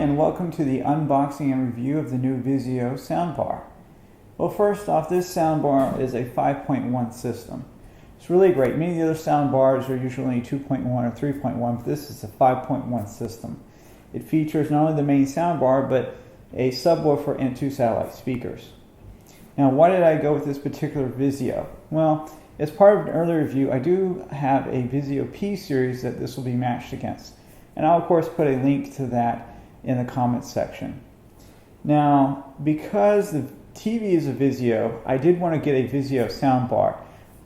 and welcome to the unboxing and review of the new Vizio soundbar. Well, first off, this soundbar is a 5.1 system. It's really great. Many of the other soundbars are usually 2.1 or 3.1, but this is a 5.1 system. It features not only the main soundbar, but a subwoofer and 2 satellite speakers. Now, why did I go with this particular Vizio? Well, as part of an earlier review, I do have a Vizio P series that this will be matched against. And I'll, of course, put a link to that in the comments section. Now, because the TV is a Vizio, I did want to get a Vizio soundbar.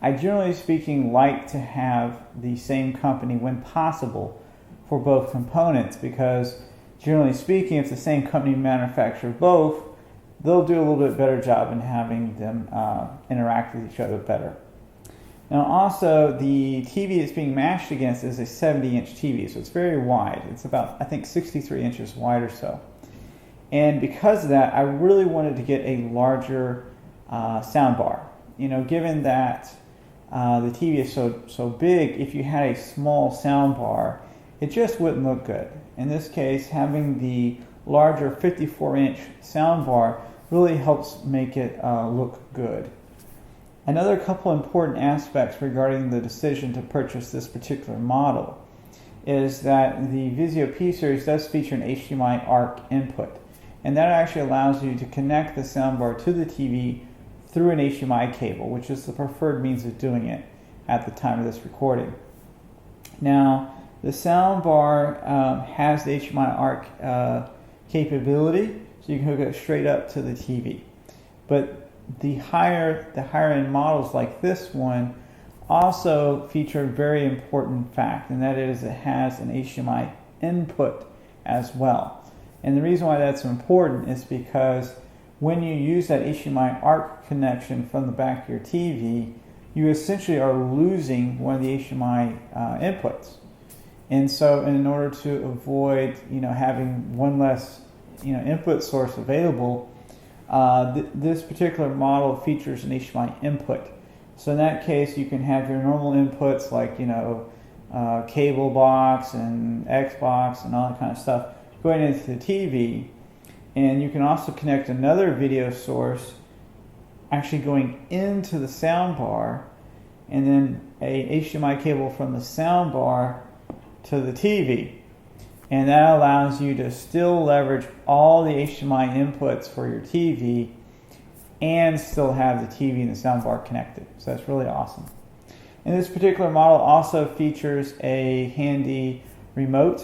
I generally speaking like to have the same company when possible for both components, because generally speaking, if the same company manufactures both, they'll do a little bit better job in having them interact with each other better. Now also, the TV it's being matched against is a 70-inch TV, so it's very wide. It's about, I think, 63 inches wide or so. And because of that, I really wanted to get a larger soundbar. You know, given that the TV is so big, if you had a small soundbar, it just wouldn't look good. In this case, having the larger 54-inch soundbar really helps make it look good. Another couple important aspects regarding the decision to purchase this particular model is that the Vizio P series does feature an HDMI ARC input, and that actually allows you to connect the soundbar to the TV through an HDMI cable, which is the preferred means of doing it at the time of this recording. Now, the soundbar has the HDMI ARC capability, so you can hook it straight up to the TV. But the higher end models like this one also feature a very important fact, and that is it has an HDMI input as well. And the reason why that's important is because when you use that HDMI ARC connection from the back of your TV, you essentially are losing one of the HDMI inputs. And so in order to avoid having one less input source available, this particular model features an HDMI input. So in that case, you can have your normal inputs like cable box and Xbox and all that kind of stuff going into the TV, and you can also connect another video source actually going into the soundbar, and then a HDMI cable from the soundbar to the TV. And that allows you to still leverage all the HDMI inputs for your TV and still have the TV and the soundbar connected. So that's really awesome. And this particular model also features a handy remote,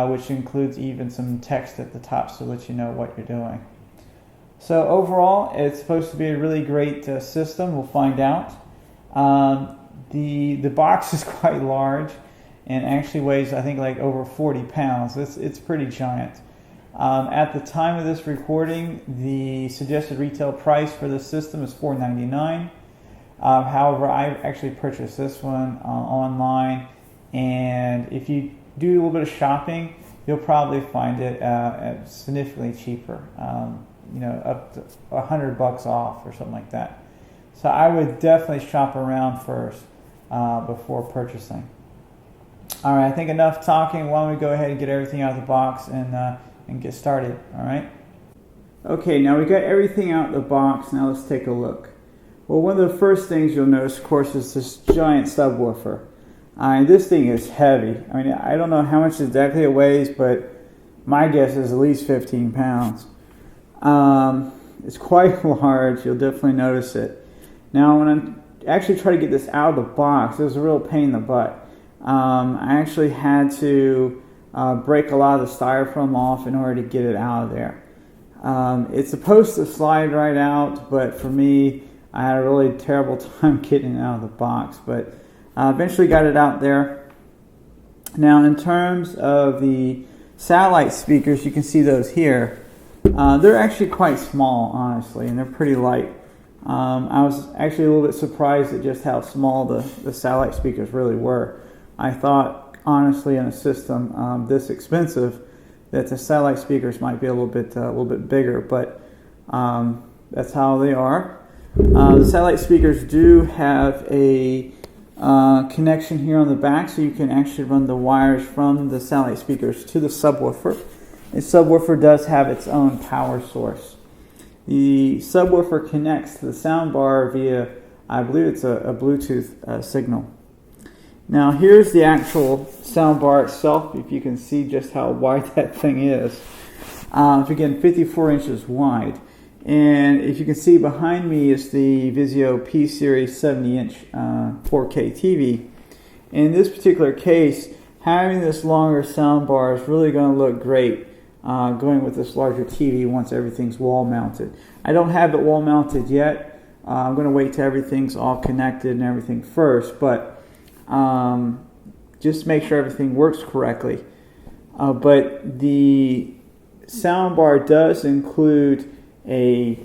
which includes even some text at the top to let you know what you're doing. So overall, it's supposed to be a really great system. We'll find out. The box is quite large and actually weighs, I think, like over 40 pounds. It's pretty giant. At the time of this recording, the suggested retail price for this system is $499. However, I actually purchased this one online, and if you do a little bit of shopping, you'll probably find it significantly cheaper, up to $100 off or something like that. So I would definitely shop around first before purchasing. All right, I think enough talking. Why don't we go ahead and get everything out of the box and get started, all right? Okay, now we got everything out of the box. Now let's take a look. Well, one of the first things you'll notice, of course, is this giant subwoofer. This thing is heavy. I mean, I don't know how much exactly it weighs, but my guess is at least 15 pounds. It's quite large. You'll definitely notice it. Now, when I actually try to get this out of the box, it was a real pain in the butt. I actually had to break a lot of the styrofoam off in order to get it out of there. It's supposed to slide right out, but for me, I had a really terrible time getting it out of the box, but eventually got it out there. Now, in terms of the satellite speakers, you can see those here. They're actually quite small, honestly, and they're pretty light. I was actually a little bit surprised at just how small the satellite speakers really were. I thought, honestly, in a system this expensive, that the satellite speakers might be a little bit bigger, but that's how they are. The satellite speakers do have a connection here on the back, so you can actually run the wires from the satellite speakers to the subwoofer. a subwoofer does have its own power source. The subwoofer connects to the soundbar via, I believe it's a Bluetooth signal. Now here's the actual soundbar itself, if you can see just how wide that thing is. Again, 54 inches wide. And if you can see behind me is the Vizio P-Series 70-inch 4K TV. In this particular case, having this longer soundbar is really going to look great going with this larger TV once everything's wall mounted. I don't have it wall mounted yet. I'm going to wait till everything's all connected and everything first, but just make sure everything works correctly. But the soundbar does include a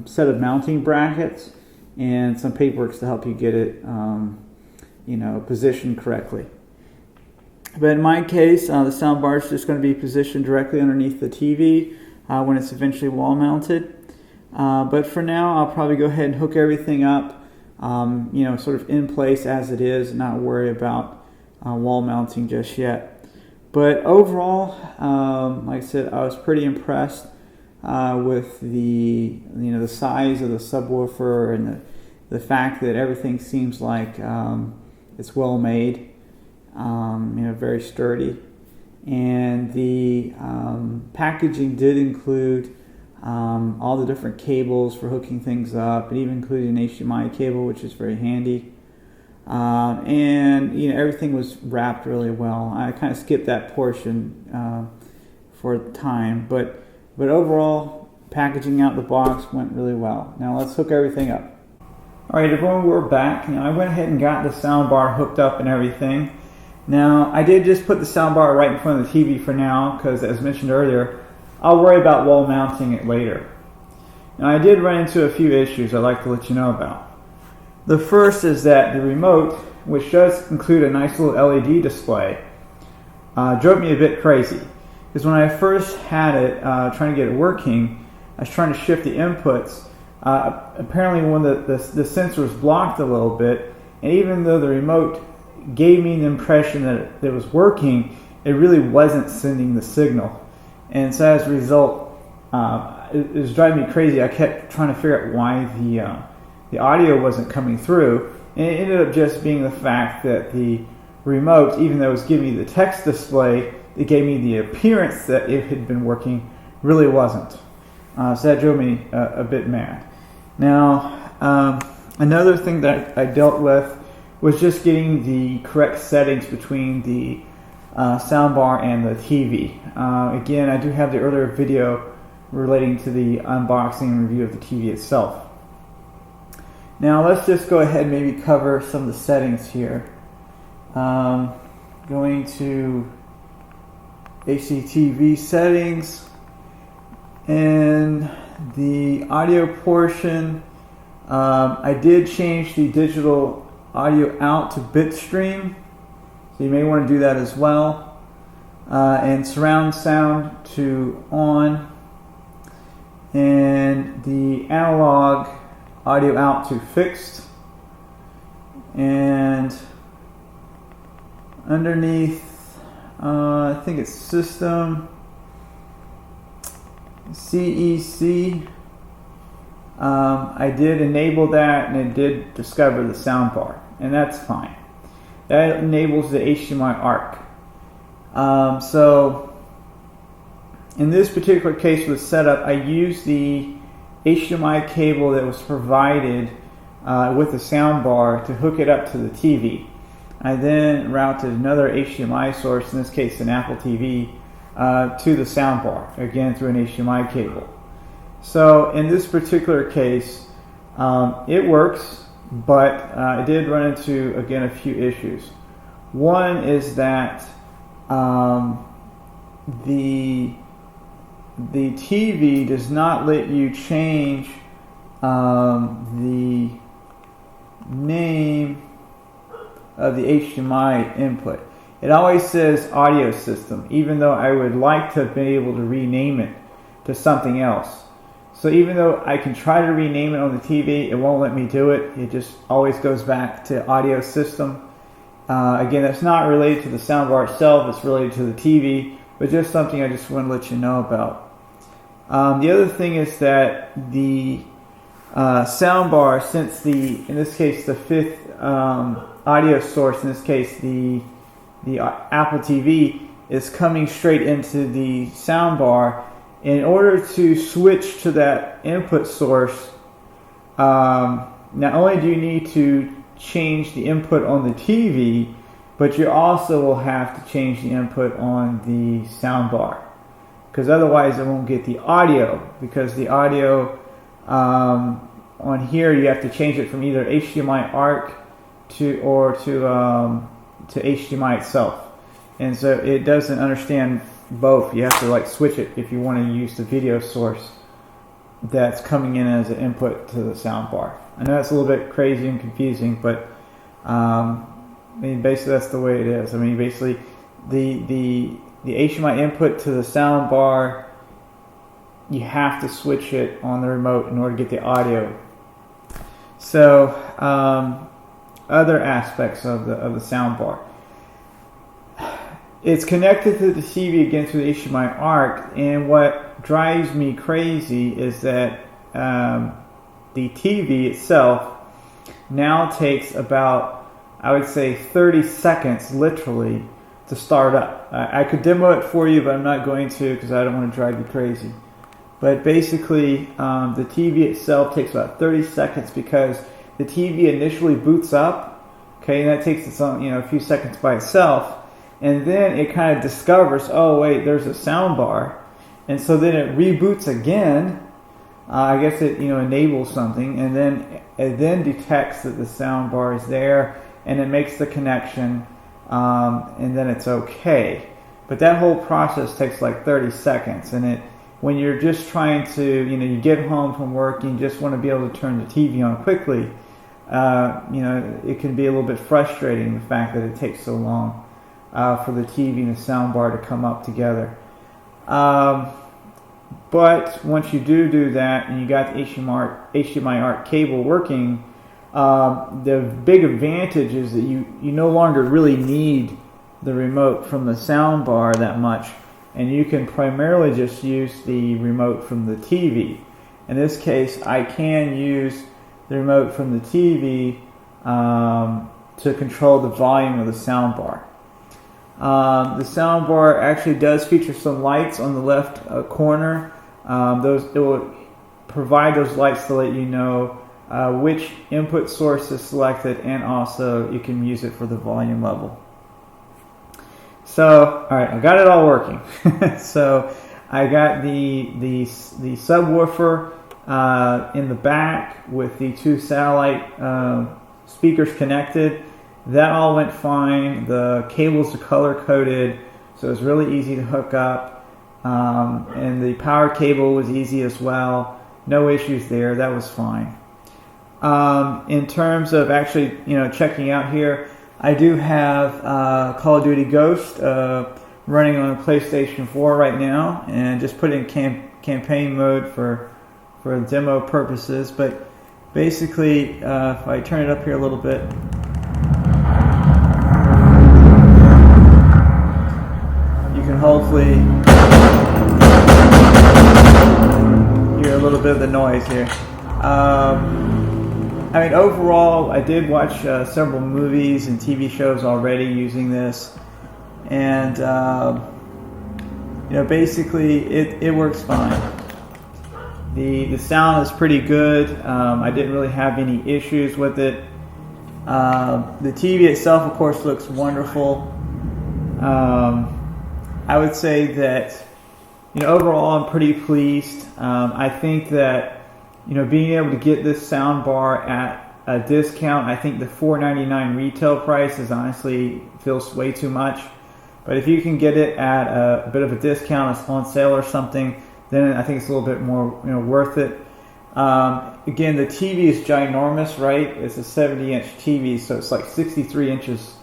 set of mounting brackets and some paperwork to help you get it positioned correctly. But in my case, the soundbar is just going to be positioned directly underneath the TV when it's eventually wall mounted. But for now, I'll probably go ahead and hook everything up, sort of in place as it is, and not worry about wall mounting just yet. But overall, like I said, I was pretty impressed with the size of the subwoofer and the fact that everything seems like it's well made, very sturdy, and the packaging did include all the different cables for hooking things up. It even included an HDMI cable, which is very handy. And everything was wrapped really well. I kind of skipped that portion for time, but overall, packaging out the box went really well. Now let's hook everything up. All right, everyone, we're back. Now I went ahead and got the soundbar hooked up and everything. Now I did just put the soundbar right in front of the TV for now, because as mentioned earlier, I'll worry about wall mounting it later. Now I did run into a few issues I'd like to let you know about. The first is that the remote, which does include a nice little LED display, drove me a bit crazy. Because when I first had it, trying to get it working, I was trying to shift the inputs. Apparently one of the sensors blocked a little bit, and even though the remote gave me the impression that it was working, it really wasn't sending the signal. And so as a result, it was driving me crazy. I kept trying to figure out why the audio wasn't coming through, and it ended up just being the fact that the remote, even though it was giving me the text display, it gave me the appearance that it had been working, really wasn't. So that drove me a bit mad. Now, another thing that I dealt with was just getting the correct settings between the soundbar and the TV. Again, I do have the earlier video relating to the unboxing and review of the TV itself. Now let's just go ahead and maybe cover some of the settings here. Going to HDTV settings, and the audio portion, I did change the digital audio out to bitstream, so you may want to do that as well, and surround sound to on, and the analog audio out to fixed, and underneath I think it's system CEC. I did enable that, and it did discover the soundbar, and that's fine. That enables the HDMI ARC. So in this particular case with setup, I used the HDMI cable that was provided with the soundbar to hook it up to the TV. I then routed another HDMI source, in this case an Apple TV, to the soundbar, again through an HDMI cable. So in this particular case, it works, but I did run into, again, a few issues. One is that the TV does not let you change the name of the HDMI input. It always says audio system, even though I would like to have been able to rename it to something else. So even though I can try to rename it on the TV, it won't let me do it. It just always goes back to audio system. Again, that's not related to the soundbar itself, it's related to the TV. but just something I just want to let you know about. The other thing is that the soundbar, since in this case the fifth audio source, in this case the Apple TV, is coming straight into the soundbar. In order to switch to that input source, not only do you need to change the input on the TV, but you also will have to change the input on the soundbar, because otherwise it won't get the audio, because the audio on here you have to change it from either HDMI ARC to HDMI itself, and so it doesn't understand both. You have to like switch it if you want to use the video source that's coming in as an input to the soundbar. I know it's a little bit crazy and confusing, but I mean, basically that's the way it is. I mean, basically the HDMI input to the soundbar, you have to switch it on the remote in order to get the audio. So other aspects of the soundbar. It's connected to the TV again through the HDMI ARC, and what drives me crazy is that the TV itself now takes about, I would say, 30 seconds literally to start up. I could demo it for you, but I'm not going to because I don't want to drive you crazy. But basically, the TV itself takes about 30 seconds because the TV initially boots up, okay, and that takes its own, a few seconds by itself. And then it kind of discovers, oh wait, there's a sound bar, and so then it reboots again. I guess it enables something, and then it then detects that the sound bar is there, and it makes the connection, and then it's okay. But that whole process takes like 30 seconds, and when you're just trying to, you get home from work and you just want to be able to turn the TV on quickly, it can be a little bit frustrating, the fact that it takes so long for the TV and the soundbar to come up together. But once you do that and you got the HDMI ARC cable working, the big advantage is that you no longer really need the remote from the soundbar that much, and you can primarily just use the remote from the TV. In this case, I can use the remote from the TV to control the volume of the soundbar. The soundbar actually does feature some lights on the left corner. It will provide those lights to let you know which input source is selected, and also you can use it for the volume level. So, all right, I got it all working. So I got the subwoofer in the back with the two satellite speakers connected. That all went fine. The cables are color coded, so it's really easy to hook up. And the power cable was easy as well. No issues there. That was fine. In terms of actually, checking out here, I do have Call of Duty Ghost running on a PlayStation 4 right now, and just put it in campaign mode for demo purposes. But basically, if I turn it up here a little bit, you can hopefully hear a little bit of the noise here. I mean, overall, I did watch several movies and TV shows already using this, and basically it works fine. The sound is pretty good. I didn't really have any issues with it. The TV itself, of course, looks wonderful. I would say that overall I'm pretty pleased. I think that being able to get this sound bar at a discount, I think the $4.99 retail price is honestly feels way too much. But if you can get it at a bit of a discount, it's on sale or something, then I think it's a little bit more worth it. Again, the TV is ginormous, right? It's a 70-inch TV, so it's like 63 inches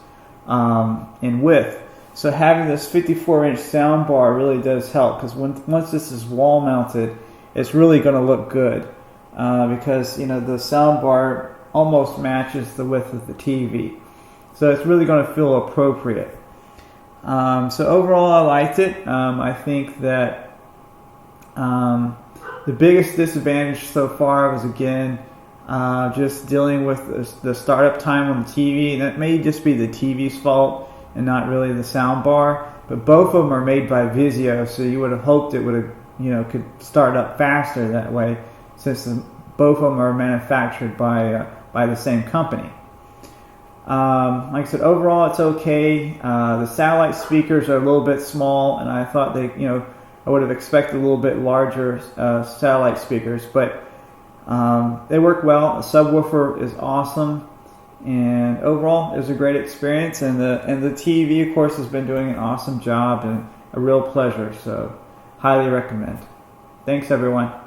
in width. So having this 54-inch sound bar really does help, because once this is wall mounted, it's really going to look good. Because the sound bar almost matches the width of the TV, so it's really going to feel appropriate. So overall, I liked it. I think that the biggest disadvantage so far was, again, just dealing with the startup time on the TV. And that may just be the TV's fault and not really the sound bar. But both of them are made by Vizio, so you would have hoped it would have, could start up faster that way, since both of them are manufactured by the same company. Like I said, overall it's okay. The satellite speakers are a little bit small, and I thought I would have expected a little bit larger satellite speakers, but they work well. The subwoofer is awesome, and overall it was a great experience. And the TV, of course, has been doing an awesome job and a real pleasure. So, highly recommend. Thanks, everyone.